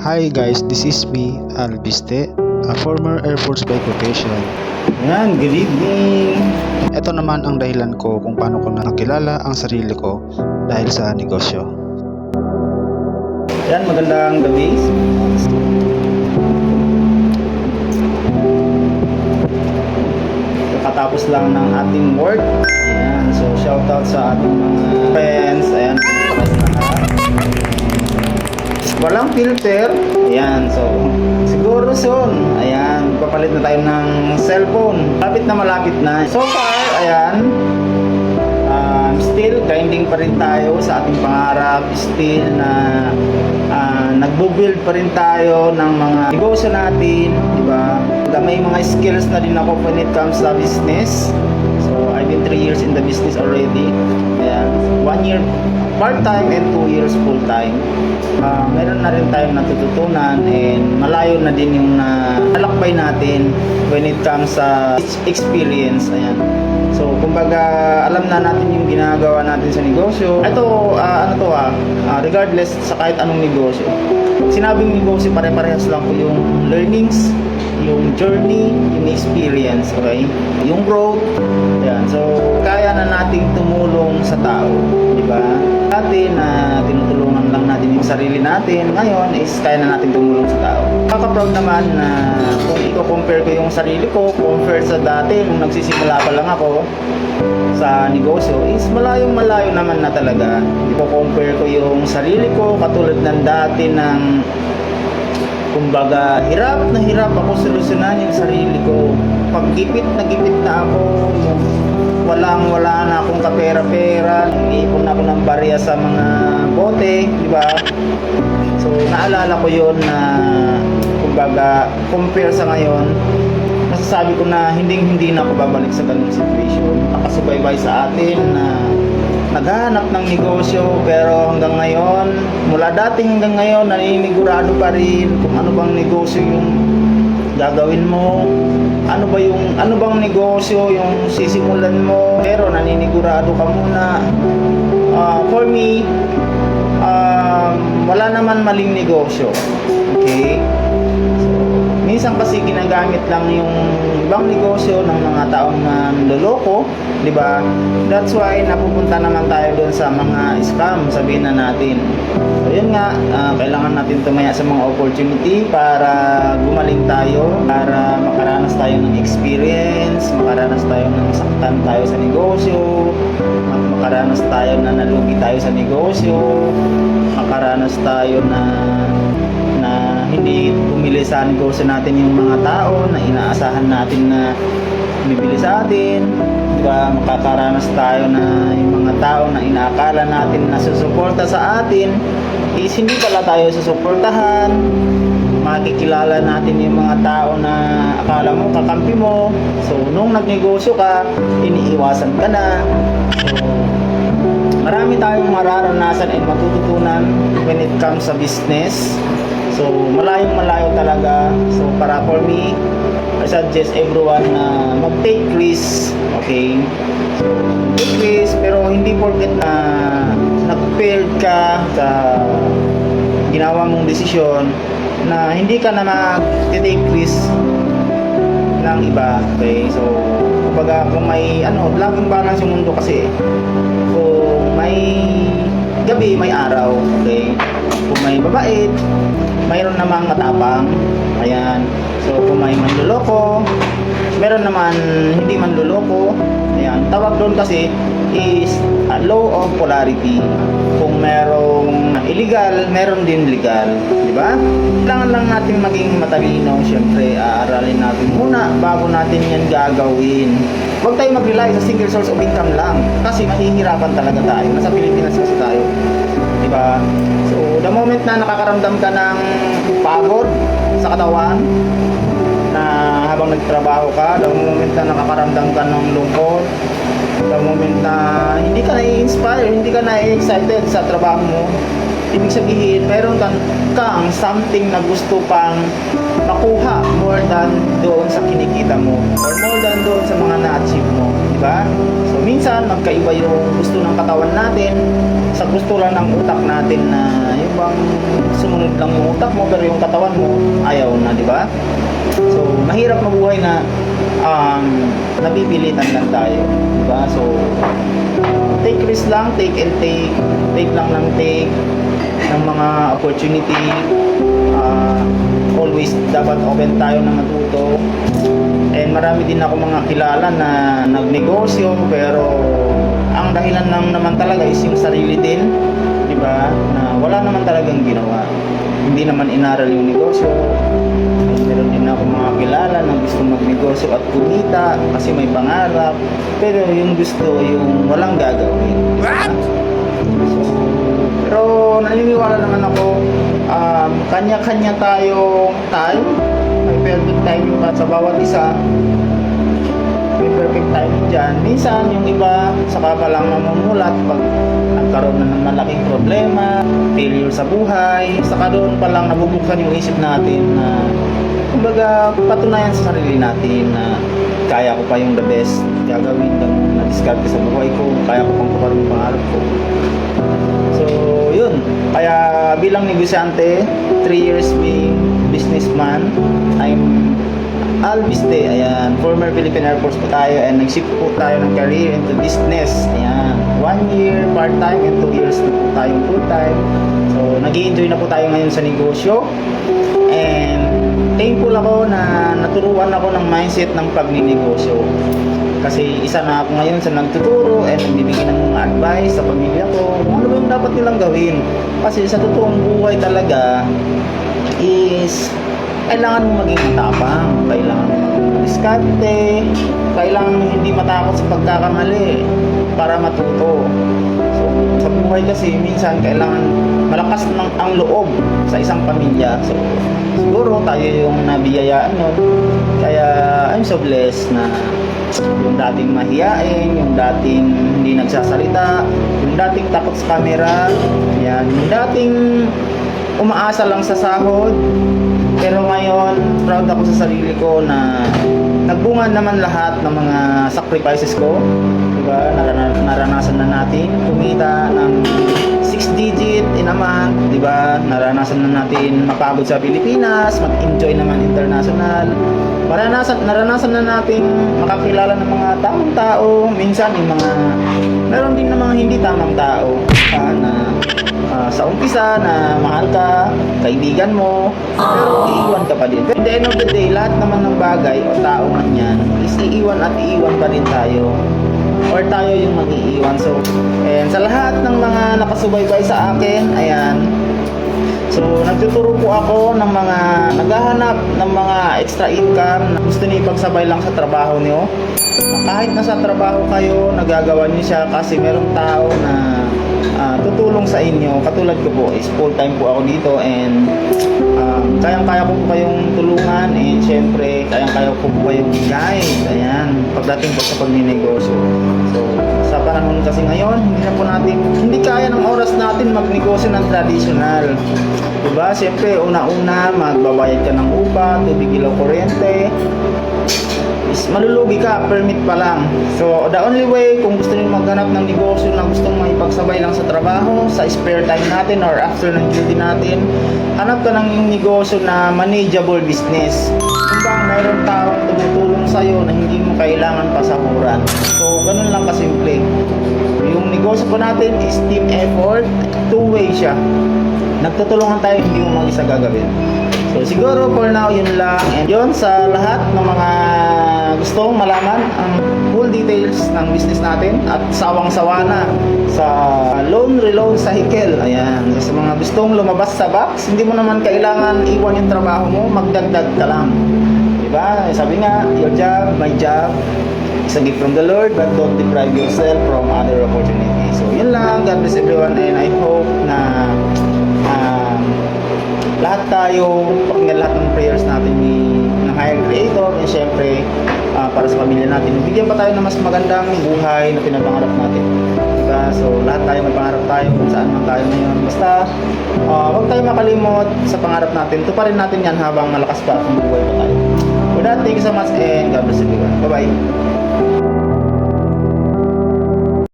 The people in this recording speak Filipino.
Hi guys, this is me, Albiste, a former Air Force by profession. Yan, good evening. Ito naman ang dahilan ko kung paano ko nakilala ang sarili ko dahil sa negosyo. Yan, magandang gabi. Kakatapos lang ng ating work. Ayan, so shoutout sa ating mga friends. Ayan, walang filter. Ayan, so siguro soon. Ayan, papalit na tayo ng cellphone. Malapit na. So far, ayan, still grinding pa rin tayo sa ating pangarap. Still na nagbo-build pa rin tayo ng mga negosyo natin, di ba? May mga skills na din ako when it comes sa business. So I've been 3 years in the business already. Ayan, 1 year part-time and 2 years full-time. Meron na rin tayong natututunan and malayo na din yung nalakbay natin when it comes sa experience. Ayan. So, kumbaga, alam na natin yung ginagawa natin sa negosyo. Ito, regardless sa kahit anong negosyo. Sinabing negosyo, pare-parehas lang po yung learnings, yung journey, yung experience, okay? Yung growth. Ayan. So, kaya na nating tumulong sa tao, di ba? Dati na tinutulungan lang natin yung sarili natin, ngayon is kaya na natin tumulong sa tao. Kaka-proud naman na kung i-compare ko yung sarili ko compare sa dati nung nagsisimula pa lang ako sa negosyo, is malayong malayo naman na talaga. I-compare ko yung sarili ko katulad ng dati ng kumbaga hirap ako solusyonan yung sarili ko. Pag gipit na ako, yung wala na akong kapera-pera, iniipon ako ng barya sa mga bote, di ba? So, naalala ko yon na kumbaga, compare sa ngayon, masasabi ko na hindi na ako babalik sa ganung situation. Nakasubaybay sa atin na naghahanap ng negosyo, pero hanggang ngayon, mula dating hanggang ngayon, naninigurado pa rin kung ano bang negosyo yung gagawin mo, ano bang negosyo yung sisimulan mo, pero naninigurado ka muna. For me, wala naman maling negosyo, okay? So, minsan kasi ginagamit lang yung ibang negosyo ng mga taong manloloko, di ba? That's why napupunta naman tayo doon sa mga scam, sabihin na natin. So yun nga, kailangan natin tumaya sa mga opportunity para gumaling tayo, para makaranas tayo ng experience, makaranas tayo ng saktan tayo sa negosyo, makaranas tayo na nalugi tayo sa negosyo, makaranas tayo na hindi bumili sa negosyo natin yung mga tao na inaasahan natin na bibili sa atin, di ba? Makakaranas tayo na yung mga tao na inaakala natin na susuporta sa atin is hindi pala tayo susuportahan. Makikilala natin yung mga tao na akala mo kakampi mo, so nung nagnegosyo ka, iniiwasan ka na. So marami tayong mararanasan and matututunan when it comes sa business. So, malayo talaga. So, para for me, I suggest everyone na mag-take risk. Okay? So, take risk, pero hindi porket na nag-failed ka sa ginawa mong desisyon na hindi ka na mag-take risk ng iba. Okay? So, kumbaga, kung may, laging balance yung mundo kasi. Kung may gabi, may araw. Okay? Kung may babait, mayroon namang matapang. Ayan. So, kung may manluloko, meron naman hindi manluloko. Ayan. Tawag doon kasi is a law of polarity. Kung merong illegal, meron din legal. Diba? Kailangan lang natin maging matalino. Siyempre, aaralin natin muna bago natin yan gagawin. Huwag tayo mag-rely sa single source of income lang. Kasi mahihirapan talaga tayo. Nasa Pilipinas kasi tayo. Diba? So, the moment na nakakaramdam ka ng pagod sa katawan, na habang nagtrabaho ka, the moment na nakakaramdam ka ng lungkot, the moment na hindi ka na-inspire, hindi ka na-excited sa trabaho mo, ibig sabihin, meron kang something na gusto pang makuha more than doon sa kinikita mo or more than doon sa mga na-achieve mo, di ba? So minsan magkaiba yung gusto ng katawan natin sa gusto lang ng utak natin, na yung bang sumunod lang yung utak mo pero yung katawan mo ayaw na, di ba? So mahirap mabuhay na napipilitan lang tayo, di ba? So take risk lang, take and take lang ng take ng mga opportunity. Always dapat open tayo na matuto. And marami din ako mga kilala na nagnegosyo pero ang dahilan lang naman talaga is yung sarili din, di ba? Na wala naman talagang ginawa. Hindi naman inaral yung negosyo. Meron din ako mga kilala na gusto magnegosyo at kumita kasi may pangarap, pero yung gusto yung walang gagawin. What? So, pero naniniwala naman ako, kanya-kanya tayo, may perfect timing pa sa bawat isa. May perfect timing dyan. Minsan yung iba saka pa lang mamumulat pag nagkaroon na ng malaking problema, failure sa buhay, saka doon pa lang nabubuksan yung isip natin na kumbaga patunayan sa sarili natin na kaya ko pa yung the best gagawin na discard sa buhay ko, kaya ko pang tuparin yung pangarap ko. So yun, kaya bilang negosyante, 3 years being businessman, I'm Albiste, ayan, former Philippine Air Force po tayo, and nag-shift po tayo ng career into business, ayan, 1 year part-time and 2 years na po tayong full-time. So nag-i-enjoy na po tayo ngayon sa negosyo, and thankful ako na naturuan ako ng mindset ng pagninegosyo. Kasi isa na ako ngayon sa nagtuturo and nagbibigay ng mga advice sa pamilya ko kung ano ba yung dapat nilang gawin. Kasi sa totoong buhay talaga is kailangan mo maging matapang, kailangan mo maging diskarte, kailangan mo hindi matakot sa pagkakamali para matuto. So, sa buhay kasi minsan kailangan malakas ang loob sa isang pamilya. So, siguro tayo yung nabiyayaan nun. Kaya I'm so blessed na yung dating mahiyain, yung dating hindi nagsasalita, yung dating takot sa camera, yan, yung dating umaasa lang sa sahod. Pero ngayon, proud ako sa sarili ko na nagbunga naman lahat ng mga sacrifices ko. Diba? Naranasan na natin kumita ng 6 digit in a month. Diba? Naranasan na natin mapagod sa Pilipinas, mag-enjoy naman international. Naranasan na natin makakilala ng mga tamang tao. Minsan, yung mga meron din ng mga hindi tamang tao na sa umpisa na mahal ka, kaibigan mo, pero iiwan ka pa din. But at the end of the day, lahat naman ng bagay o tao man yan is iiwan at iiwan pa rin tayo, or tayo yung mag-iiwan. So, and sa lahat ng mga nakasubaybay sa akin, ayan, so nagtuturo po ako ng mga naghahanap ng mga extra income na gusto niyo ipagsabay lang sa trabaho niyo. Kahit nasa trabaho kayo, nagagawa niyo siya kasi merong tao na tutulong sa inyo. Katulad ko po is full time po ako dito, and kayang-kaya ko po kayong tulungan, and syempre kayang-kaya ko po kayong guide, ayan, pagdating po sa pagninegosyo. So sa panahon kasi ngayon, hindi kaya ng oras natin magnegosyo ng traditional, diba? Syempre una-una magbabayad ka ng upa, tubig, ilaw, kuryente, is malulugi ka, permit pa lang. So the only way kung gusto niyo maghanap ng negosyo na gustong maipagsabay lang sa trabaho, sa spare time natin or after ng duty natin, hanap ka ng negosyo na manageable business. Kung bang mayroong taong tumutulong sa'yo na hindi mo kailangan pasahuran. So ganun lang kasimple. Yung negosyo po natin is team effort, two-way siya. Nagtutulungan tayo, hindi mo mag-isa gagawin. So siguro for now yun lang, and yun sa lahat ng mga gustong malaman ang full details ng business natin at sawang-sawa na sa loan reloan sa Hikel. Ayan, sa mga gustong lumabas sa box, hindi mo naman kailangan iwan yung trabaho mo, magdagdag ka lang. Diba? Sabi nga, your job, my job, is a gift from the Lord, but don't deprive yourself from other opportunities. So yun lang, God bless everyone, and I hope na lahat tayo, pakinggan lahat ng prayers natin ng Higher Creator, and syempre para sa pamilya natin. Bigyan pa tayo ng mas magandang buhay na pinapangarap natin. Diba? So lahat tayo may pangarap tayo kung saan man tayo ngayon. Basta huwag tayo makalimot sa pangarap natin. Tuparin natin yan habang malakas pa at buhay pa tayo. With that, thank you so much and God bless everyone. Bye-bye.